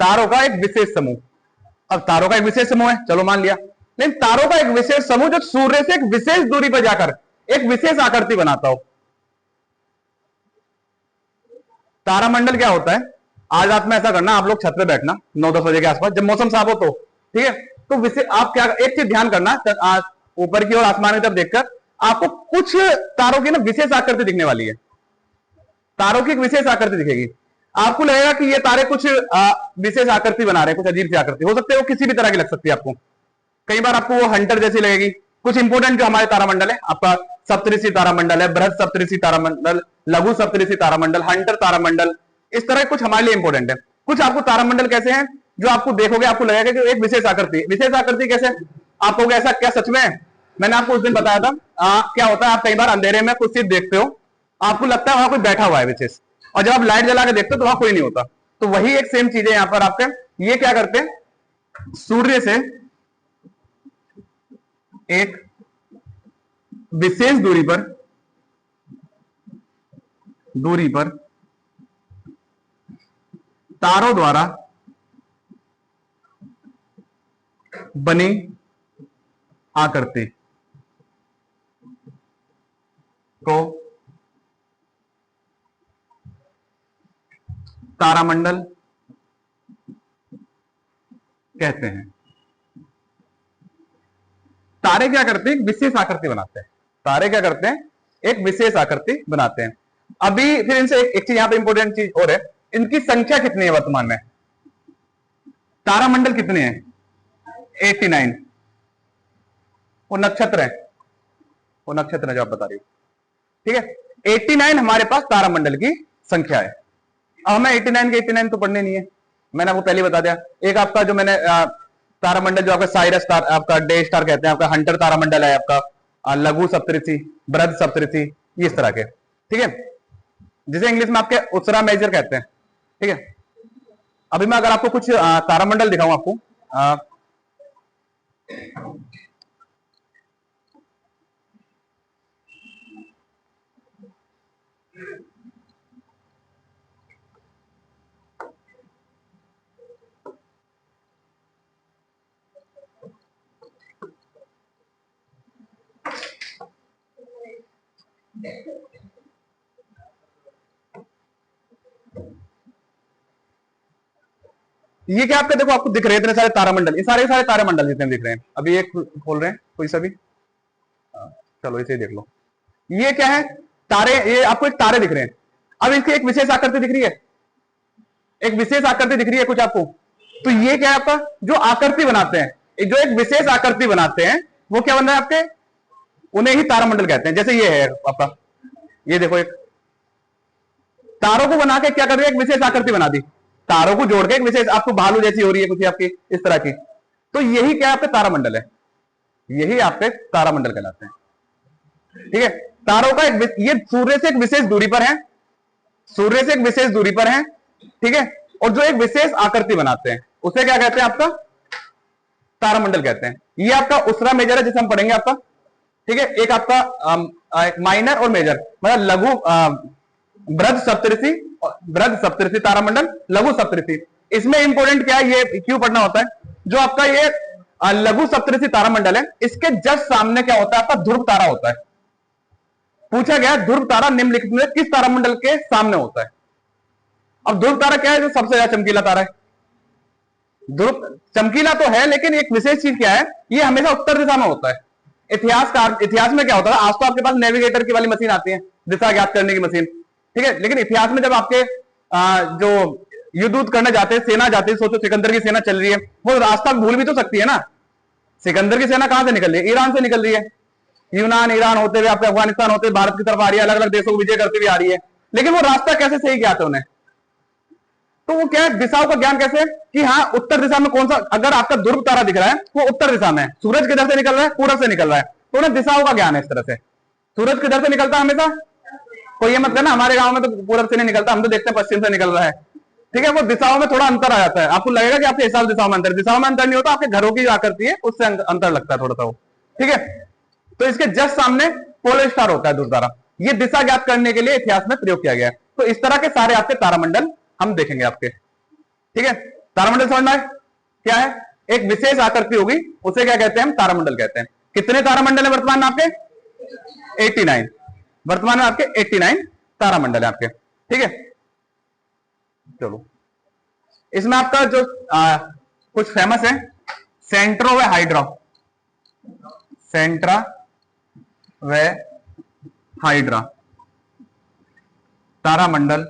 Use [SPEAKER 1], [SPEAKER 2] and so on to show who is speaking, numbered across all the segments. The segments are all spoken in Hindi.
[SPEAKER 1] तारों का एक विशेष समूह। अब तारों का एक विशेष समूह है, चलो मान लिया, लेकिन तारों का एक विशेष समूह जो सूर्य से एक विशेष दूरी पर जाकर एक विशेष आकृति बनाता हो। तारामंडल क्या होता है, आज रात में ऐसा करना, आप लोग छत पे बैठना 9-10 बजे के आसपास, जब मौसम साफ हो तो, ठीक है, तो विशेष आप क्या, एक चीज ध्यान करना, ऊपर की ओर आसमान की तरफ देखकर आपको कुछ तारों की ना विशेष आकृति दिखने वाली है। तारों की एक विशेष आकृति दिखेगी, आपको लगेगा कि ये तारे कुछ विशेष आकृति बना रहे हैं, कुछ अजीब सी आकृति, हो सकते है वो किसी भी तरह की लग सकती है आपको। कई बार आपको वो हंटर जैसी लगेगी। कुछ इंपोर्टेंट जो हमारे तारामंडल है, आपका सप्तऋषि तारामंडल है, बृहद सप्तऋषि तारामंडल, लघु सप्तऋषि तारामंडल, हंटर तारामंडल, इस तरह कुछ हमारे लिए इंपोर्टेंट है। कुछ आपको तारामंडल कैसे हैं जो आपको देखोगे आपको लगेगा कि एक विशेष आकृति। विशेष आकृति कैसे, आप कहोगे ऐसा क्या सच में है? मैंने आपको उस दिन बताया था, क्या होता है, आप कई बार अंधेरे में कुछ चीज देखते हो, आपको लगता है वहां कोई बैठा हुआ है विशेष, और जब आप लाइट जला के देखते हो तो वहां कोई नहीं होता। तो वही एक सेम चीज है यहां पर आपके, ये क्या करते हैं, सूर्य से एक विशेष दूरी पर तारों द्वारा बनी आकृति को तारामंडल कहते हैं। तारे क्या करते हैं, एक विशेष आकृति बनाते हैं। तारे क्या करते हैं, एक विशेष आकृति बनाते हैं। अभी फिर इनसे एक चीज यहां पे इंपॉर्टेंट चीज और है, इनकी संख्या कितनी है वर्तमान में, तारामंडल कितने हैं, 89। वो नक्षत्र है, वो नक्षत्र है जो आप बता रही हो, ठीक है। 89 हमारे पास तारामंडल की संख्या है। अब हमें 89 के 89 तो पढ़ने नहीं है, मैंने आपको पहले बता दिया। एक आपका जो मैंने तारामंडल जो आपका साइरस तार, आपका डे स्टार कहते हैं, आपका हंटर तारामंडल है, आपका लघु सप्तऋषि, बृहद सप्तऋषि, इस तरह के, ठीक है, जिसे इंग्लिश में आपके उत्सरा मेजर कहते हैं, ठीक है। अभी मैं अगर आपको कुछ तारामंडल दिखाऊं आपको, ये क्या आपके देखो, आपको दिख रहे हैं इतने सारे तारामंडल, ये सारे सारे तारामंडल जितने दिख रहे हैं। अभी एक खोल रहे हैं कोई सा भी, चलो इसे देख लो। ये क्या है, तारे, ये आपको एक तारे दिख रहे हैं। अब इसकी एक विशेष आकृति दिख रही है, एक विशेष आकृति दिख रही है कुछ आपको, तो ये क्या है आपका, जो आकृति बनाते हैं, जो एक विशेष आकृति बनाते हैं, वो क्या बन रहा है आपके, उन्हें ही तारामंडल कहते हैं। जैसे ये है आपका, ये देखो, एक तारों को बना के क्या कर रहे हैं, एक विशेष आकृति बना दी, तारों को जोड़ के एक विशेष, आपको भालू जैसी हो रही है कुछ आपकी इस तरह की, तो यही क्या आपके तारामंडल है, यही आपके तारामंडल कहलाते हैं, ठीक है। तारों का एक, ये सूर्य से एक विशेष दूरी पर है, सूर्य से एक विशेष दूरी पर है, ठीक है, और जो एक विशेष आकृति बनाते हैं उसे क्या कहते हैं, आपका तारामंडल कहते हैं। ये आपका उसरा मेजर है जिसे हम पढ़ेंगे आपका, ठीक है। एक आपका माइनर और मेजर, मतलब लघु बृहद सप्तऋषि तारामंडल, लघु सप्तऋषि। इसमें इंपॉर्टेंट क्या है, ये क्यों पढ़ना होता है, जो आपका ये लघु सप्तऋषि तारामंडल है, इसके जस्ट सामने क्या होता है, आपका ध्रुव तारा होता है। पूछा गया ध्रुव तारा निम्नलिखित में किस तारामंडल के सामने होता है। अब ध्रुव तारा क्या है, जो सबसे ज्यादा चमकीला तारा है। ध्रुव चमकीला तो है, लेकिन एक विशेष चीज क्या है, ये हमेशा उत्तर दिशा में होता है। इतिहास में क्या होता है, आज तो आपके पास नेविगेटर की वाली मशीन आती है, दिशा ज्ञात करने की मशीन, ठीक है, लेकिन इतिहास में जब आपके जो युद्ध करने जाते हैं, सेना जाती है, सोचो सिकंदर की सेना चल रही है, वो रास्ता भूल भी तो सकती है ना। सिकंदर की सेना कहां से निकल रही है, ईरान से निकल रही है, यूनान ईरान होते हुए आपके अफगानिस्तान होते हुए भारत की तरफ आ रही है, अलग अलग देशों को विजय करती हुई आ रही है, लेकिन वो रास्ता कैसे सही किया था उन्हें, तो वो क्या है, दिशाओं का ज्ञान कैसे, कि हाँ उत्तर दिशा में कौन सा, अगर आपका ध्रुव तारा दिख रहा है वो उत्तर दिशा में है, सूरज किधर से निकल रहा है, पूरब से निकल रहा है, तो उन्हें दिशाओं का ज्ञान है इस तरह से। सूरज किधर से निकलता है हमेशा, कोई ये मत कहना हमारे गांव में तो पूरब से नहीं निकलता, हम तो देखते हैं पश्चिम से निकल रहा है, ठीक है। वो दिशाओं में थोड़ा अंतर आ जाता है, आपको लगेगा कि आपके हिसाब दिशाओं में अंतर नहीं होता, आपके घरों की आकृति है उससे अंतर लगता है थोड़ा सा वो, ठीक है। तो इसके जस्ट सामने पोलर स्टार होता है ध्रुव तारा, ये दिशा ज्ञात करने के लिए इतिहास में प्रयोग किया गया है। तो इस तरह के सारे आपके तारामंडल हम देखेंगे आपके, ठीक है। तारामंडल समझ में आए? क्या है? एक विशेष आकृति होगी, उसे क्या कहते हैं? हम तारामंडल कहते हैं। कितने तारामंडल है वर्तमान में आपके? 89। वर्तमान में आपके 89 तारामंडल है आपके। ठीक है, चलो इसमें आपका जो कुछ फेमस है, सेंट्रो व हाइड्रा, सेंट्रा व हाइड्रा तारामंडल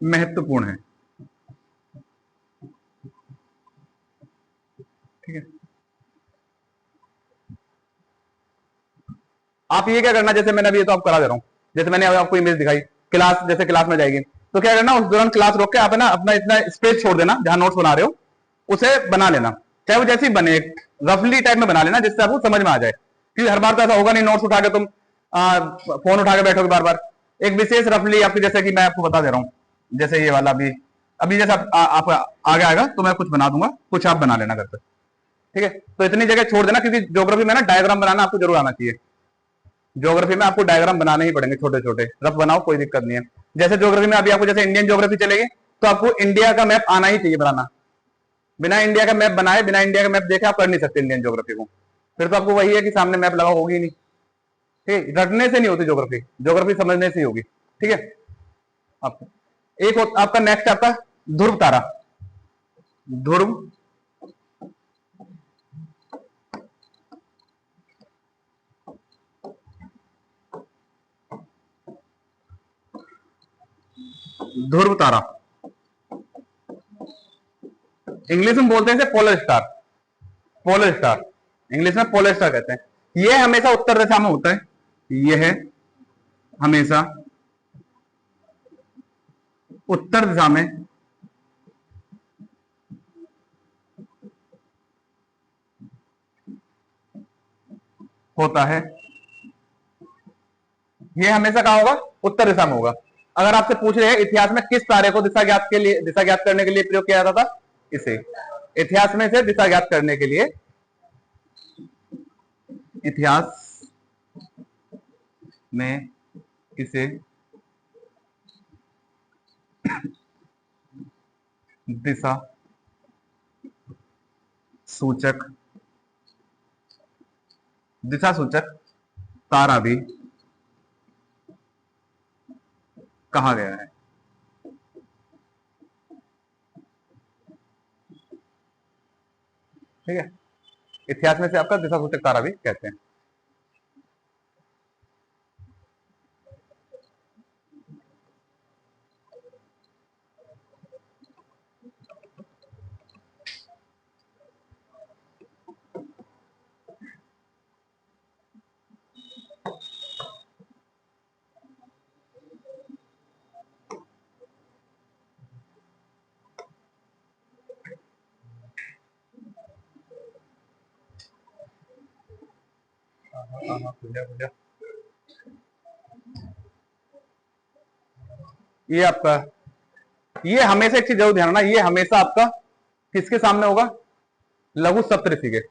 [SPEAKER 1] महत्वपूर्ण है। ठीक है, आप ये क्या करना, जैसे मैंने अभी ये तो आप करा दे रहा हूं, जैसे मैंने आपको इमेज दिखाई, क्लास जैसे क्लास में जाएगी तो क्या करना, उस दौरान क्लास रोक के आप है ना अपना इतना स्पेस छोड़ देना, जहां नोट्स बना रहे हो उसे बना लेना, चाहे वो जैसी बने रफली टाइप में बना लेना, जिससे आपको समझ में आ जाए। क्योंकि हर बार तो ऐसा होगा नहीं, नोट्स उठा के तुम फोन उठा के बैठोगे बार बार। एक विशेष रफली आपकी, जैसे कि मैं आपको बता दे रहा हूँ, जैसे ये वाला अभी अभी जैसे आप आगे आएगा तो मैं कुछ बना दूंगा, कुछ आप बना लेना घर पे। ठीक है, तो इतनी जगह छोड़ देना, क्योंकि ज्योग्राफी में ना डायग्राम बनाना आपको जरूर आना चाहिए। ज्योग्राफी में आपको डायग्राम बनाने ही पड़ेंगे, छोटे छोटे, रफ बनाओ कोई दिक्कत नहीं है। जैसे ज्योग्राफी में अभी आपको जैसे इंडियन ज्योग्राफी चलेगी तो आपको इंडिया का मैप आना ही चाहिए बनाना। बिना इंडिया का मैप बनाए, बिना इंडिया का मैप देखे आप कर नहीं सकते इंडियन ज्योग्राफी को। फिर तो आपको वही है कि सामने मैप लगा होगी नहीं। ठीक है, रटने से नहीं होती ज्योग्राफी, ज्योग्राफी समझने से ही होगी। ठीक है, आपको एक आपका नेक्स्ट आपका ध्रुव तारा, ध्रुव ध्रुव तारा, इंग्लिश में बोलते हैं इसे polar star, polar star, English में पोलर स्टार कहते हैं। यह हमेशा उत्तर दिशा में होता है, यह हमेशा उत्तर दिशा में होता है। यह हमेशा कहां होगा? उत्तर दिशा में होगा। अगर आपसे पूछ रहे हैं इतिहास में किस तारे को दिशा ज्ञात के लिए, दिशा ज्ञात करने के लिए प्रयोग किया जाता था, इसे इतिहास में से दिशा ज्ञात करने के लिए, इतिहास में इसे दिशा सूचक, दिशा सूचक तारा भी कहा गया है। ठीक है, इतिहास में से आपका दिशा सूचक तारा भी कहते हैं। ये आपका, ये हमेशा एक चीज जरूर ध्यान रखना, ये हमेशा आपका किसके सामने होगा? लघु सप्तऋषि के,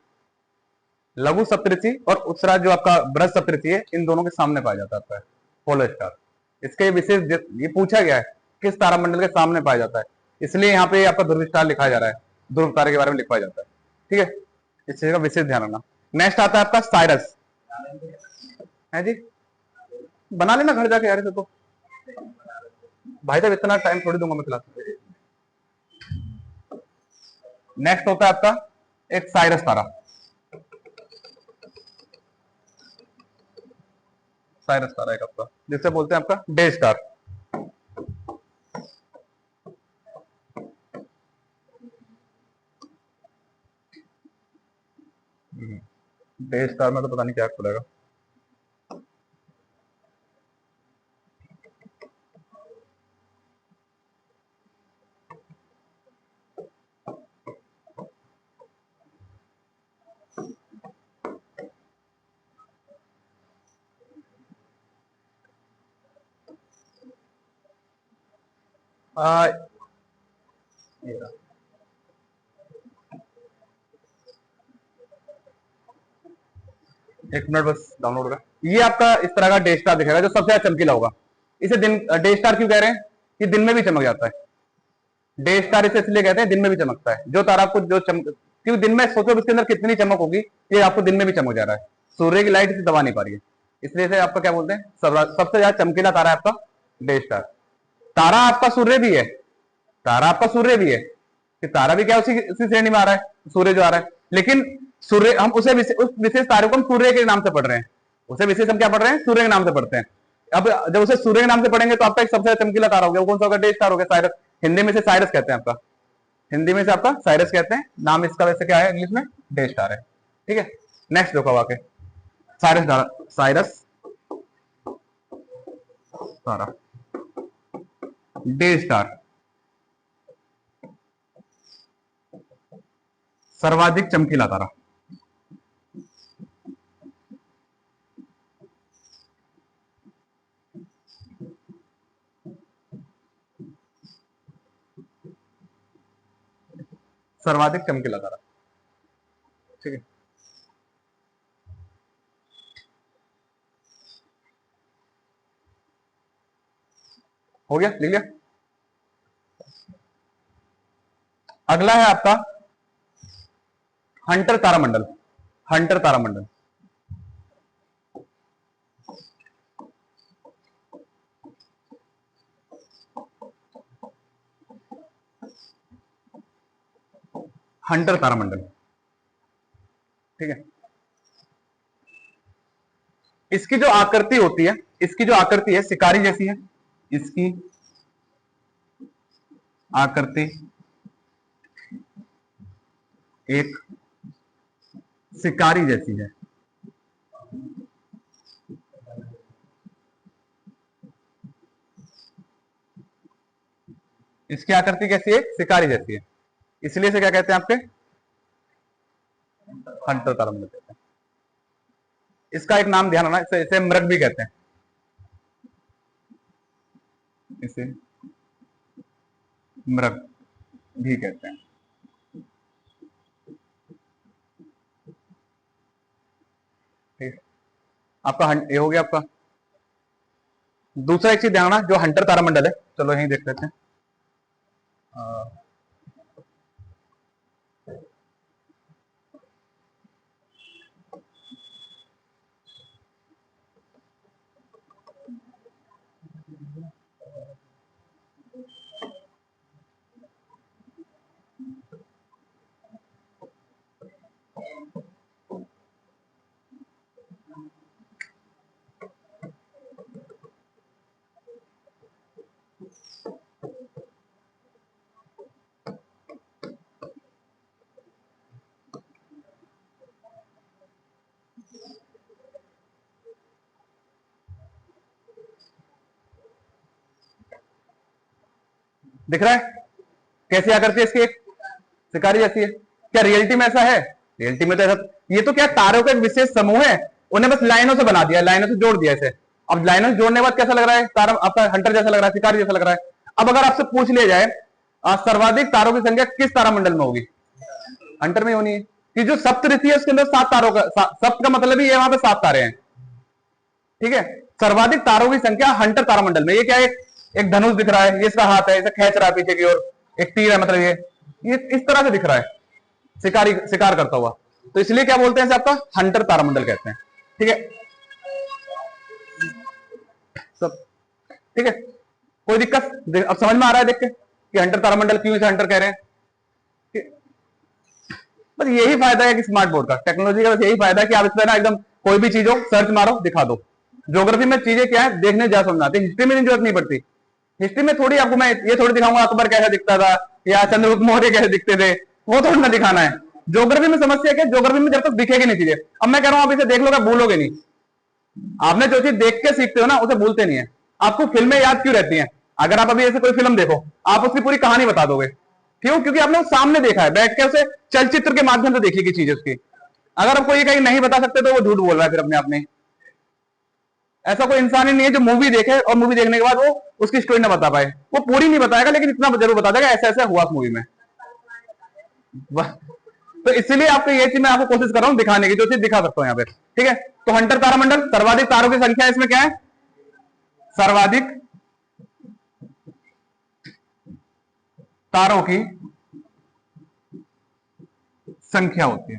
[SPEAKER 1] लघु सप्तऋषि और उत्सराज जो आपका बृहद सप्तऋषि है, इन दोनों के सामने पाया जाता है आपका पोलर स्टार। इसके विशेष, ये पूछा गया है किस तारामंडल के सामने पाया जाता है, इसलिए यहाँ पे आपका ध्रुव स्टार लिखा जा रहा है, ध्रुव तारे के बारे में लिखवाया जाता है। ठीक है, इस चीज का विशेष ध्यान रखना। नेक्स्ट आता है आपका साइरस, है जी, बना लेना घर जाके यार, तो भाई साहब इतना टाइम थोड़ी दूंगा मैं क्लास में। नेक्स्ट होता है आपका एक साइरस तारा, साइरस तारा एक आपका, जिसे बोलते हैं आपका डे स्टार। डे स्टार में तो पता नहीं क्या खुलेगा। एक मिनट बस डाउनलोड होगा। ये आपका इस तरह का डे स्टार दिखेगा जो सबसे ज्यादा चमकीला होगा। इसे दिन डे स्टार क्यों कह रहे हैं? ये दिन में भी चमक जाता है। डे स्टार इसे इसलिए कहते हैं दिन में भी चमकता है। जो तारा आपको जो क्योंकि दिन में सोचो इसके अंदर कितनी चमक होगी, ये आपको दिन में भी चमक जा रहा है। सूर्य की लाइट इसे दबा नहीं पा रही है, इसलिए से आपका क्या बोलते हैं, सबसे ज्यादा चमकीला तारा है आपका डे स्टार। तारा आपका सूर्य भी है, तारा आपका सूर्य भी है कि तारा भी क्या उसी श्रेणी में आ रहा है, सूर्य जो आ रहा है। लेकिन सूर्य हम उस विशेष तारे को हम सूर्य के नाम से पढ़ रहे हैं, उसे विशेष हम क्या पढ़ रहे हैं, सूर्य के नाम से पढ़ते हैं। अब जब उसे सूर्य के नाम से पढ़ेंगे तो आपका एक सबसे चमकीला तारा हो गया, वो कौन सा होगा, डे स्टार हो गया, साइरस। हिंदी में से साइरस कहते हैं, आपका हिंदी में से आपका साइरस कहते हैं, नाम इसका वैसे क्या है इंग्लिश में, डे स्टार है। ठीक है, नेक्स्ट देखो आके साइरस तारा, डे स्टार, सर्वाधिक चमकीला तारा। सर्वाधिक चमकीला तारा, ठीक है। हो गया, लिख लिया। अगला है आपका हंटर तारामंडल। हंटर तारामंडल, हंटर तारामंडल, ठीक है। इसकी जो आकृति होती है, इसकी जो आकृति है शिकारी जैसी है, इसकी आकृति एक शिकारी जैसी है। इसकी आकृति कैसी है, शिकारी जैसी है, इसलिए से क्या कहते हैं आपके, हंटर तारामंडल कहते हैं। इसका एक नाम ध्यान रखना, इसे मृग भी कहते हैं, इसे मृग भी कहते हैं। ठीक है, आपका ये हो गया आपका। दूसरा एक चीज ध्यान रखना, जो हंटर तारामंडल है, चलो यहीं देख लेते हैं। दिख रहा है कैसी आकृति है इसकी, एक शिकारी जैसी है। क्या रियलिटी में ऐसा है, रियलिटी में तो ऐसा, ये तो क्या तारों का एक विशेष समूह है, उन्हें बस लाइनों से बना दिया, लाइनों से जोड़ दिया इसे। अब लाइनों से जोड़ने के बाद कैसा लग रहा है, तारा आपका हंटर जैसा लग रहा है, शिकारी जैसा लग रहा है। अब अगर आपसे पूछ लिया जाए सर्वाधिक तारों की संख्या किस तारामंडल में होगी, हंटर में होनी है, कि जो सप्त ऋषि है उसके अंदर 7 तारों का, सप्त का मतलब ही है वहां पे 7 तारे हैं। ठीक है, सर्वाधिक तारों की संख्या हंटर तारामंडल में। ये क्या है, एक धनुष दिख रहा है, ये इसका हाथ है, इसे खींच रहा है पीछे की ओर, एक तीर है, मतलब ये इस तरह से दिख रहा है, शिकार करता हुआ, तो इसलिए क्या बोलते हैं, आपका हंटर तारामंडल कहते हैं। ठीक है, सब ठीक है, कोई दिक्कत अब समझ में आ रहा है देख के कि हंटर तारामंडल क्यों इसे हंटर कह रहे हैं। बस यही फायदा है कि स्मार्ट बोर्ड का, टेक्नोलॉजी का बस यही फायदा है कि आप इस पर ना एकदम कोई भी चीज हो सर्च मारो दिखा दो। ज्योग्राफी में चीजें क्या है देखने जा समझ आती है, हिस्ट्री में जरूरत नहीं पड़ती। हिस्ट्री में थोड़ी आपको मैं ये थोड़ी दिखाऊंगा अकबर कैसा दिखता था या चंद्रगुप्त मौर्य कैसे दिखते थे, वो थोड़ी ना दिखाना है। ज्योग्राफी में समस्या क्या, ज्योग्राफी में जब तक दिखेगी नहीं चीजें, अब मैं कह रहा हूं आप इसे देख लोगे भूलोगे नहीं। आपने जो चीज देख के सीखते हो ना उसे भूलते नहीं है। आपको फिल्में याद क्यों रहती हैं, अगर आप अभी ऐसे कोई फिल्म देखो आप उसकी पूरी कहानी बता दोगे, क्यों, क्योंकि आपने वो सामने देखा है, बैठ के उसे चलचित्र के माध्यम से देखी की चीज उसकी। अगर आपको ये कहीं नहीं बता सकते तो वो झूठ बोल रहा है फिर अपने आप में। ऐसा कोई इंसान ही नहीं है जो मूवी देखे और मूवी देखने के बाद वो उसकी स्टोरी ना बता पाए। वो पूरी नहीं बताएगा लेकिन इतना जरूर बता देगा ऐसा ऐसा हुआ उस मूवी में। तो इसलिए आपको ये चीज मैं आपको कोशिश कर रहा हूं दिखाने की, जो चीज दिखा सकता हूं यहाँ पे। ठीक है, तो हंटर तारामंडल, सर्वाधिक तारों की संख्या इसमें क्या है, सर्वाधिक तारों की संख्या होती है।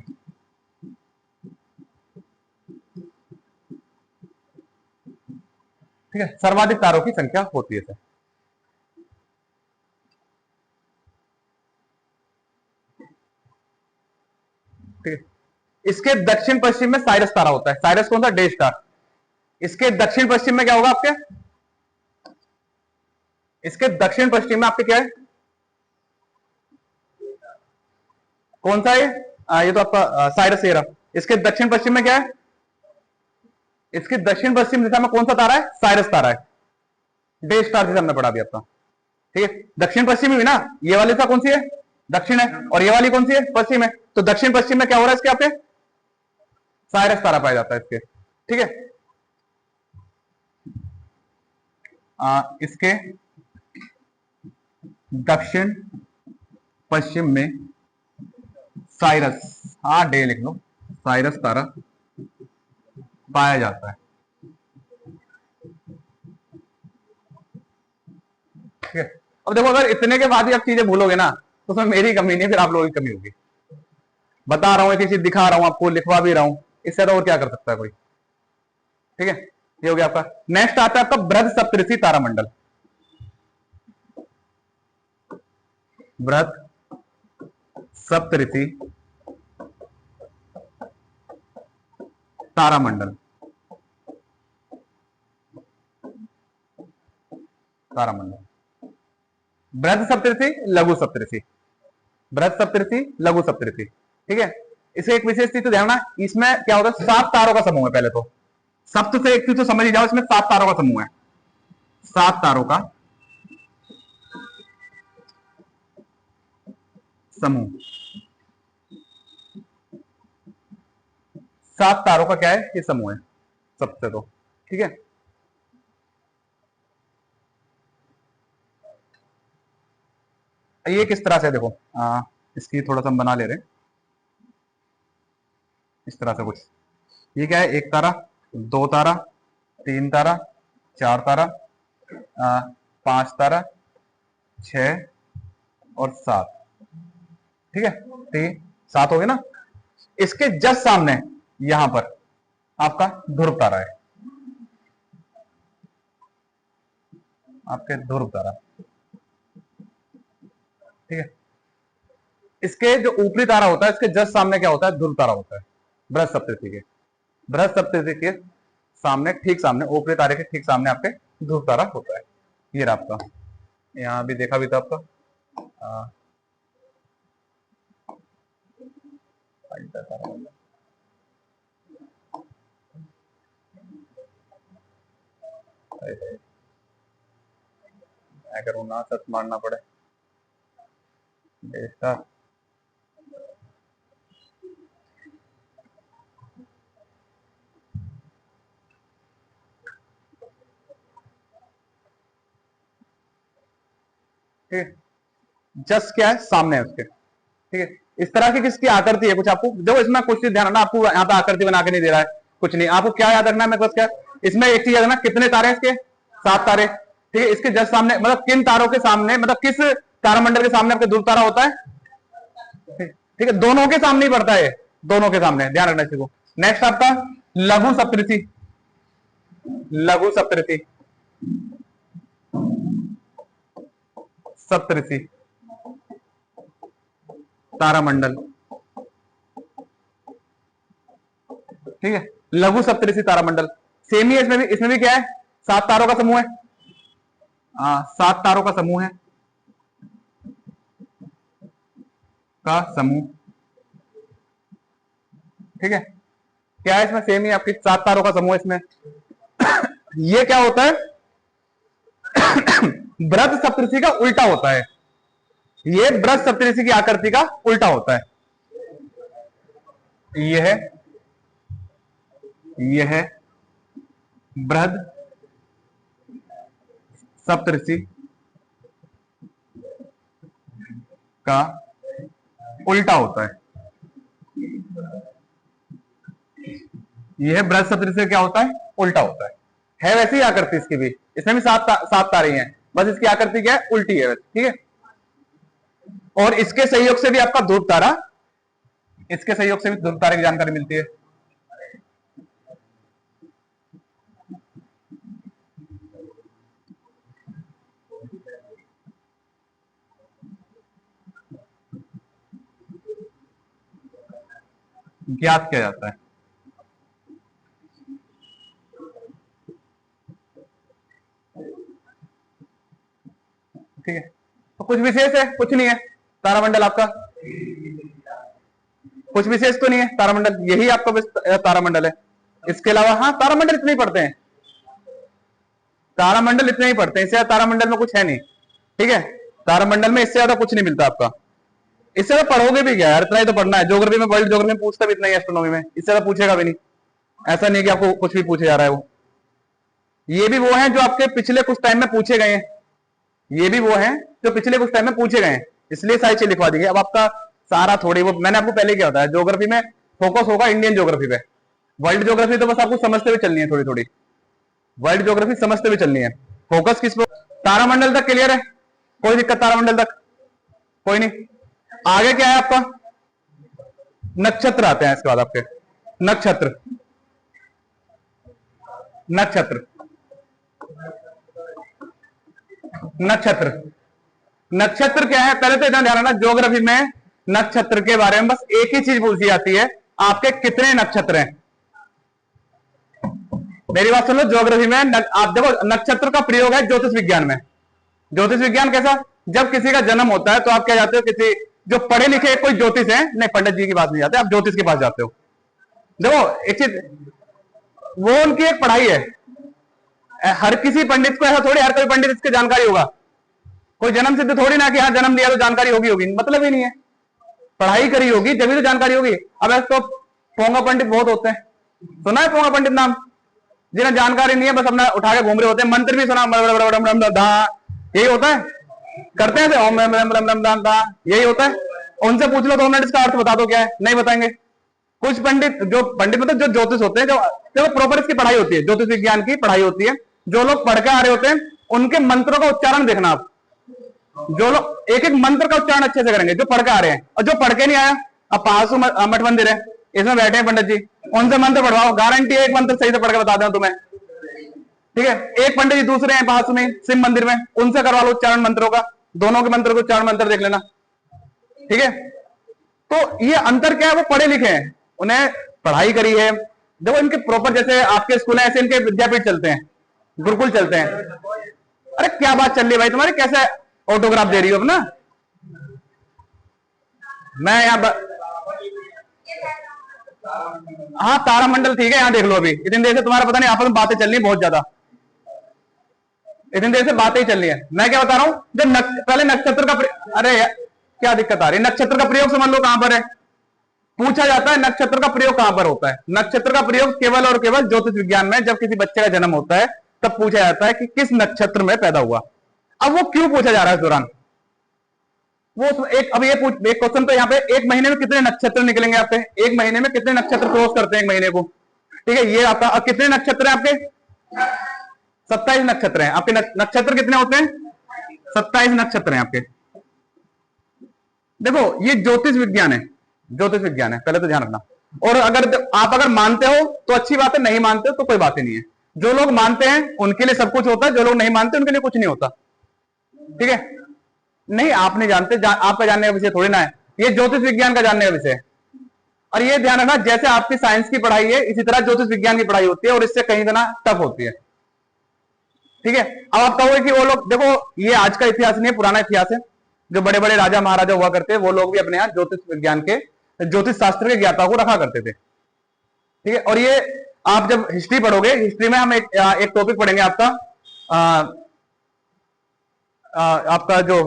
[SPEAKER 1] ठीक है, सर्वाधिक तारों की संख्या होती है सर। ठीक है, इसके दक्षिण पश्चिम में साइरस तारा होता है। साइरस कौन सा? Day star. इसके दक्षिण पश्चिम में क्या होगा आपके? इसके दक्षिण पश्चिम में आपके क्या है? कौन सा है? ये तो आपका साइरस एरा। इसके दक्षिण पश्चिम में क्या है? इसके दक्षिण पश्चिम दिशा में कौन सा तारा है? साइरस तारा है। डे स्टार जिसे हमने पढ़ा दिया आपका। ठीक है, दक्षिण पश्चिम में भी ना, ये वाली दिशा कौन सी है? दक्षिण है, और ये वाली कौन सी है? पश्चिम है। तो दक्षिण पश्चिम में क्या हो रहा है इसके? आपके साइरस तारा पाया जाता है इसके। ठीक है, इसके दक्षिण पश्चिम में साइरस, डे लिख लो, साइरस तारा पाया जाता है। ठीक है, अब देखो, अगर इतने के बाद ही आप चीजें भूलोगे ना, तो उसमें मेरी कमी नहीं, फिर आप लोगों की कमी होगी। बता रहा हूं, एक चीज दिखा रहा हूं आपको, लिखवा भी रहा हूं, इससे तो और क्या कर सकता है कोई। ठीक है, ये हो गया आपका। नेक्स्ट आता है आपका बृहद सप्तऋषि तारामंडल। बृहद सप्तऋषि तारामंडल। तारामंडल, बृहद सप्तऋषि, लघु सप्तऋषि। बृहद सप्तऋषि, लघु सप्तऋषि। ठीक है, इसे एक विशेष चीज तो ध्यान रखना, इसमें क्या होता है? 7 तारों का समूह है। पहले तो सप्त से एक चीज तो समझ ही जाओ, इसमें 7 तारों का समूह है। 7 तारों का समूह। 7 तारों का क्या है? ये समूह है सबसे तो। ठीक है, ये किस तरह से देखो, इसकी थोड़ा सा हम बना ले रहे हैं इस तरह से कुछ। ये क्या है? 1 तारा, 2 तारा, 3 तारा, 4 तारा, 5 तारा, 6 और 7। ठीक है, 7 हो गए ना। इसके जस्ट सामने यहां पर आपका ध्रुव तारा है। आपके ध्रुव तारा। ठीक है, इसके जो ऊपरी तारा होता है, इसके जस्ट सामने क्या होता है? ध्रुव तारा होता है। बृहद सप्तऋषि के, बृहद सप्तऋषि के सामने, ठीक सामने, ऊपरी तारे के ठीक सामने आपके ध्रुव तारा होता है। ये रहा आपका, यहां भी देखा भी था आपका। अगर ना सच मारना पड़े ऐसा। ठीक है, जस्ट क्या है? सामने है उसके। ठीक है, इस तरह की किसकी आकृति है कुछ आपको देखो, इसमें कुछ चीज ध्यान रखना। आपको यहाँ पे आकृति बना के नहीं दे रहा है कुछ नहीं, आपको क्या याद रखना है? मैं बस क्या, इसमें एक चीज याद रखना, कितने तारे हैं इसके? 7 तारे। ठीक है, इसके जस्ट सामने, मतलब किन तारों के सामने, मतलब किस तारामंडल के सामने आपके ध्रुव तारा होता है? ठीक है, दोनों के सामने ही पड़ता है, दोनों के सामने, ध्यान रखना इसको। नेक्स्ट आपका लघु सप्तऋषि। लघु सप्तऋषि, सप्तऋषि तारामंडल। ठीक है, लघु सप्तऋषि तारामंडल सेम ही है। इसमें भी क्या है? 7 तारों का समूह है। 7 तारों का समूह है, का समूह। ठीक है, क्या है इसमें? सेम ही आपकी 7 तारों का समूह है इसमें। ये क्या होता है? बृहद सप्तऋषि का उल्टा होता है। ये बृहद सप्तऋषि की आकृति का उल्टा होता है। यह है बृहद सप्तऋषि का उल्टा होता है। यह बृहद सप्तऋषि क्या होता है? उल्टा होता है वैसी ही आकृति इसकी भी। इसमें भी 7 तारे हैं, बस इसकी आकृति क्या है? उल्टी है। ठीक है, और इसके सहयोग से भी आपका ध्रुव तारा, इसके सहयोग से भी ध्रुव तारे की जानकारी मिलती है। ज्ञात किया जाता है। ठीक है, तो कुछ विशेष है? कुछ नहीं है तारामंडल आपका, कुछ विशेष तो नहीं है तारामंडल, यही आपका तारामंडल है। इसके अलावा हाँ, तारामंडल इतने ही पढ़ते हैं, तारामंडल इतने ही पढ़ते हैं, इससे तारामंडल में कुछ है नहीं। ठीक है, तारामंडल में इससे ज्यादा कुछ नहीं मिलता आपका। इससे ज्यादा पढ़ोगे भी क्या यार, इतना ही तो पढ़ना है। ज्योग्राफी में, वर्ल्ड ज्योग्राफी में पूछता भी इतना ही, एस्ट्रोनॉमी में इससे ज्यादा पूछेगा भी नहीं। ऐसा नहीं कि आपको कुछ भी पूछे जा रहा है। वो ये भी वो है जो आपके पिछले कुछ टाइम में पूछे गए हैं, ये भी वो है जो पिछले कुछ टाइम में पूछे गए हैं, इसलिए सारी चीज लिखवा देंगे। अब आपका सारा थोड़ी, वो मैंने आपको पहले क्या होता है, ज्योग्राफी में फोकस होगा इंडियन ज्योग्राफी पे। वर्ल्ड ज्योग्राफी तो बस आपको समझते हुए चलनी है, थोड़ी थोड़ी वर्ल्ड ज्योग्राफी समझते हुए चलनी है। फोकस किस पर? तारामंडल तक क्लियर है, कोई दिक्कत तारामंडल तक? कोई नहीं। आगे क्या है आपका? नक्षत्र आते हैं इसके बाद आपके। नक्षत्र, नक्षत्र, नक्षत्र, नक्षत्र क्या है? पहले तो इतना ध्यान रखना, ज्योग्राफी में नक्षत्र के बारे में बस एक ही चीज पूछी जाती है, आपके कितने नक्षत्र हैं। मेरी बात सुन लो, ज्योग्राफी में आप देखो, नक्षत्र का प्रयोग है ज्योतिष विज्ञान में। ज्योतिष विज्ञान कैसा? जब किसी का जन्म होता है तो आप क्या जाते हो, किसी जो पढ़े लिखे कोई ज्योतिष है, नहीं पंडित जी की बात नहीं जाते, आप ज्योतिष के पास जाते हो। देखो एक चीज, वो उनकी एक पढ़ाई है। हर किसी पंडित को ऐसा थोड़ी, हर कोई पंडित इसकी जानकारी होगा। कोई जन्म सिद्ध थोड़ी ना कि हाँ जन्म लिया तो जानकारी होगी होगी, मतलब ही नहीं है। पढ़ाई करी होगी जब तो जानकारी होगी। अब ऐसे तो पोंगा पंडित बहुत होते हैं, सुना है पोंगा पंडित नाम? जिन्हें जानकारी नहीं है, बस अपना उठा के घूम रहे होते हैं। मंत्र भी सुना, यही होता है, करते हैं ओम यही होता है। उनसे पूछ लो 2 मिनट इसका अर्थ बता दो क्या है, नहीं बताएंगे। कुछ पंडित, जो पंडित मतलब जो ज्योतिष होते हैं, जो प्रॉपर इसकी पढ़ाई होती है, ज्योतिष विज्ञान की पढ़ाई होती है, जो लोग पढ़ के आ रहे होते हैं, उनके मंत्रों का उच्चारण देखना आप। जो लोग एक एक मंत्र का उच्चारण अच्छे से करेंगे, जो पढ़ के आ रहे हैं। और जो पढ़ के नहीं आया, अब पासु मठ मंदिर है, इसमें बैठे हैं पंडित जी, उनसे मंत्र पढ़वाओ, गारंटी है एक मंत्र सही से पढ़ के बता दें तुम्हें। ठीक है, एक पंडित जी दूसरे हैं पास में शिव मंदिर में, उनसे करवा लो उच्चारण मंत्रों का, दोनों के मंत्र को उच्चारण मंत्र देख लेना। ठीक है, तो ये अंतर क्या है? वो पढ़े लिखे हैं, उन्हें पढ़ाई करी है। देखो इनके प्रॉपर, जैसे आपके स्कूल है ऐसे इनके विद्यापीठ चलते हैं, गुरुकुल चलते हैं। अरे क्या बात चल रही है भाई तुम्हारी, कैसे ऑटोग्राफ दे रही हो अपना? मैं यहाँ हाँ तारामंडल ठीक है, यहाँ देख लो। अभी इतनी देर से तुम्हारा पता नहीं आपस में बातें चल रही है बहुत ज्यादा, इतनी देर से बातें ही चल रही है। मैं क्या बता रहा हूँ, जब पहले नक्षत्र का अरे क्या दिक्कत आ रही है? नक्षत्र का प्रयोग समझ लो कहां पर है, पूछा जाता है नक्षत्र का प्रयोग कहां पर होता है। नक्षत्र का प्रयोग केवल और केवल ज्योतिष विज्ञान में, जब किसी बच्चे का जन्म होता है तब पूछा जाता है कि किस नक्षत्र में पैदा हुआ। अब वो क्यों पूछा जा रहा है इस दौरान? वो एक, अब ये एक क्वेश्चन तो यहाँ पे, एक महीने में कितने नक्षत्र निकलेंगे आपके? एक महीने में कितने नक्षत्र क्रॉस करते हैं एक महीने को? ठीक है, ये आपका कितने नक्षत्र है आपके? 27 नक्षत्र हैं आपके। नक्षत्र कितने होते हैं? 27 नक्षत्र हैं आपके। देखो ये ज्योतिष विज्ञान है, ज्योतिष विज्ञान है, पहले तो ध्यान रखना। और अगर आप अगर मानते हो तो अच्छी बात है, नहीं मानते हो तो कोई बात ही नहीं है। जो लोग मानते हैं उनके लिए सब कुछ होता है, जो लोग नहीं मानते उनके लिए कुछ नहीं होता। ठीक है, नहीं आप नहीं जानते, आपका जानने का विषय थोड़ी ना है, ये ज्योतिष विज्ञान का जानने का विषय है। और ये ध्यान रखना, जैसे आपकी साइंस की पढ़ाई है इसी तरह ज्योतिष विज्ञान की पढ़ाई होती है, और इससे कहीं गुना टफ होती है। ठीक है, अब आप कहोगे कि वो लोग, देखो ये आज का इतिहास नहीं है, पुराना इतिहास है। जो बड़े बड़े राजा महाराजा हुआ करते हैं वो लोग भी अपने यहाँ ज्योतिष विज्ञान के, ज्योतिष शास्त्र के ज्ञाता को रखा करते थे। ठीक है, और ये आप जब हिस्ट्री पढ़ोगे, हिस्ट्री में हम एक टॉपिक पढ़ेंगे आपका, आपका जो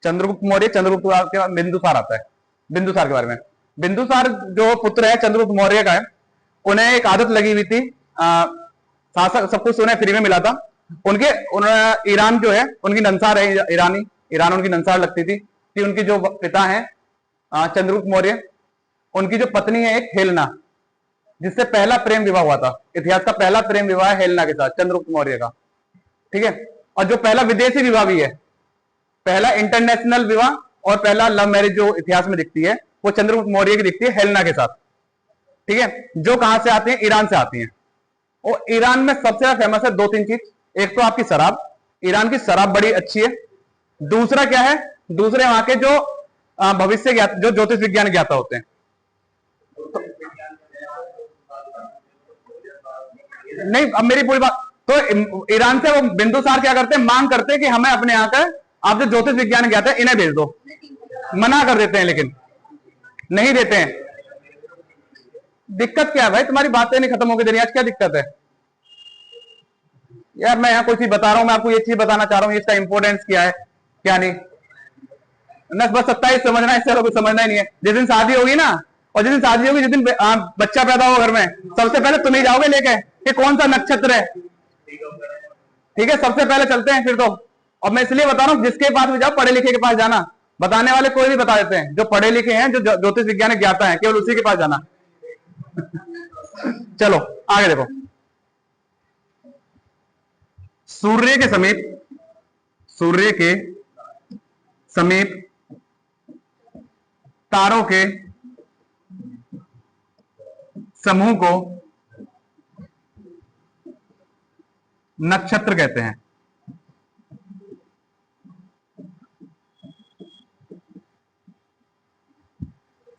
[SPEAKER 1] चंद्रगुप्त मौर्य, चंद्रगुप्त के बिंदुसार आता है, बिंदुसार के बारे में। बिंदुसार जो पुत्र है चंद्रगुप्त मौर्य का है, उन्हें एक आदत लगी हुई थी, शासक सब कुछ उन्हें फ्री में मिला था। उनके ईरान जो है उनकी नंसार है, ईरान उनकी नंसार लगती थी कि उनकी जो पिता है चंद्रगुप्त मौर्य, उनकी जो पत्नी है एक हेलना, जिससे पहला प्रेम विवाह हुआ था। इतिहास का पहला प्रेम विवाह है हेलना के साथ, चंद्रगुप्त मौर्य का। ठीक है, और जो पहला विदेशी विवाह भी है, पहला इंटरनेशनल विवाह और पहला लव मैरिज जो इतिहास में दिखती है वो चंद्रगुप्त मौर्य की दिखती है हेलेना के साथ, ठीक है, जो कहां से आती है, ईरान से आती है। और ईरान में सबसे ज्यादा फेमस है दो तीन चीज, एक तो आपकी शराब, ईरान की शराब बड़ी अच्छी है। दूसरा क्या है, दूसरे वहां के जो भविष्य जो ज्योतिष विज्ञान ज्ञाता होते हैं। नहीं, अब मेरी पूरी बात, तो ईरान से वो बिंदुसार क्या करते हैं, मांग करते हैं कि हमें अपने यहाँ का आप जो ज्योतिष विज्ञान ज्ञाता है इन्हें भेज दो। मना कर देते हैं, लेकिन नहीं देते हैं। दिक्कत क्या है भाई, तुम्हारी बातें नहीं खत्म हो गई, आज क्या दिक्कत है यार? मैं यहाँ कोई चीज बता रहा हूं, मैं आपको ये चीज बताना चाह रहा हूँ, इसका इंपोर्टेंस क्या है क्या नहीं, न बस 27 समझना है, इससे कुछ समझना ही नहीं है। जिस दिन शादी होगी ना, और जिस दिन शादी होगी, जिस दिन बच्चा पैदा हो घर में, सबसे पहले तुम ही जाओगे लेके कि कौन सा नक्षत्र है, ठीक है, सबसे पहले चलते हैं फिर तो। और मैं इसलिए बता रहा हूँ, जिसके पास भी जाओ पढ़े लिखे के पास जाना, बताने वाले कोई भी बता देते हैं, जो पढ़े लिखे हैं, जो ज्योतिष विज्ञान ज्ञाता है, केवल उसी के पास जाना। चलो आगे देखो, सूर्य के समीप, सूर्य के समीप तारों के समूह को नक्षत्र कहते हैं।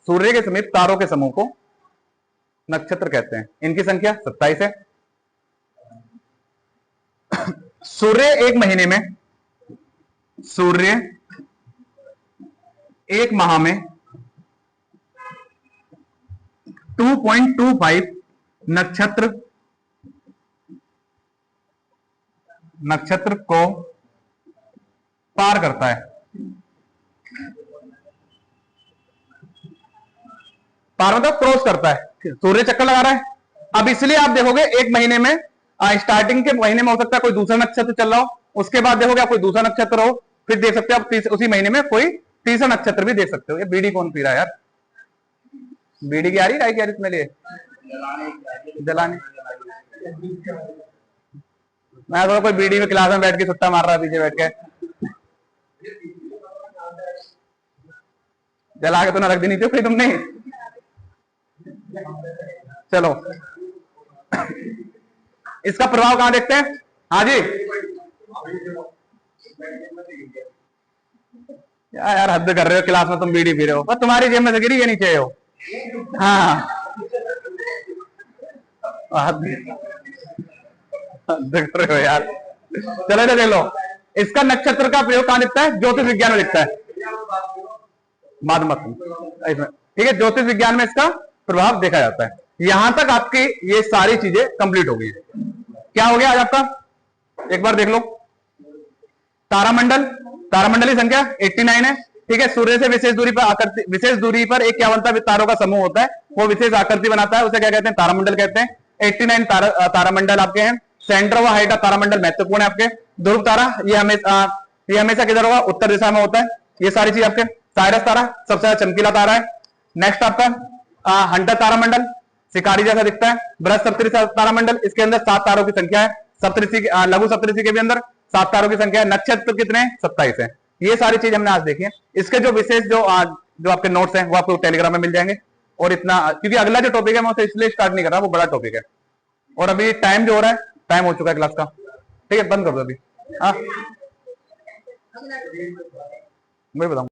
[SPEAKER 1] सूर्य के समीप तारों के समूह को नक्षत्र कहते हैं। इनकी संख्या 27 है। सूर्य एक महीने में, सूर्य एक माह में 2.25 नक्षत्र को पार करता है। पार मतलब क्रॉस करता है, सूर्य चक्कर लगा रहा है। अब इसलिए आप देखोगे एक महीने में, स्टार्टिंग के महीने में हो सकता है कोई दूसरा नक्षत्र चल रहा हो, उसके बाद देखोगे आप कोई दूसरा नक्षत्र हो, फिर देख सकते हो आप उसी महीने में कोई तीसरा नक्षत्र भी देख सकते हो। ये बीड़ी कौन पी रहा है यार? बीड़ी की आ रही है क्या इसमें लिए जलाने? मैं तो कोई बीड़ी में क्लास में बैठ के सुट्टा मार रहा है पीछे बैठ के, जला के तो ना रख देनी थी कोई तुमने। चलो इसका प्रभाव कहां देखते हैं? हाँ जी यार हद कर रहे हो, क्लास में तुम बीड़ी पी रहे हो, पर तुम्हारी जेब में से गिरी ये नीचे हो। हाँ हद कर रहे हो यार। चलो इधर देख लो, इसका नक्षत्र का प्रयोग कहां दिखता है? ज्योतिष विज्ञान में दिखता है। इसमें ठीक है, ज्योतिष विज्ञान में इसका प्रभाव देखा जाता है। यहां तक आपकी ये सारी चीजें कंप्लीट हो गई। क्या हो गया आज आपका? एक बार देख लो, तारामंडल, तारामंडल की संख्या 89 है, ठीक है। सूर्य से विशेष दूरी पर आकृति, विशेष दूरी पर एक क्या बनता है? तारों का समूह होता है, वो विशेष आकृति बनाता है, उसे क्या कहते हैं? तारामंडल कहते हैं। 89 तारामंडल आपके हैं। सेंटर व हाइट ऑफ तारामंडल महत्वपूर्ण है आपके। ध्रुव तारा ये हमेशा किधर होगा? उत्तर दिशा में होता है। ये सारी चीज आपके। साइरस तारा सबसे ज्यादा चमकीला तारा है। नेक्स्ट आपका हंटर तारामंडल, शिकारी जैसा दिखता है। बृहस्पति तारामंडल, इसके अंदर 7 तारों की संख्या है। सप्तऋषि, लघु सप्तऋषि के भी अंदर 7 तारों की संख्या है। नक्षत्र कितने? 27 है। ये सारी चीज हमने आज देखी है। इसके जो विशेष जो आपके नोट्स हैं वो आपको टेलीग्राम में मिल जाएंगे। और इतना, क्योंकि अगला जो टॉपिक है मैं उसे इसलिए स्टार्ट नहीं कर रहा, वो बड़ा टॉपिक है। और अभी टाइम जो हो रहा है, टाइम हो चुका है क्लास का, ठीक है, बंद कर दो अभी। हाँ मैं बताऊं।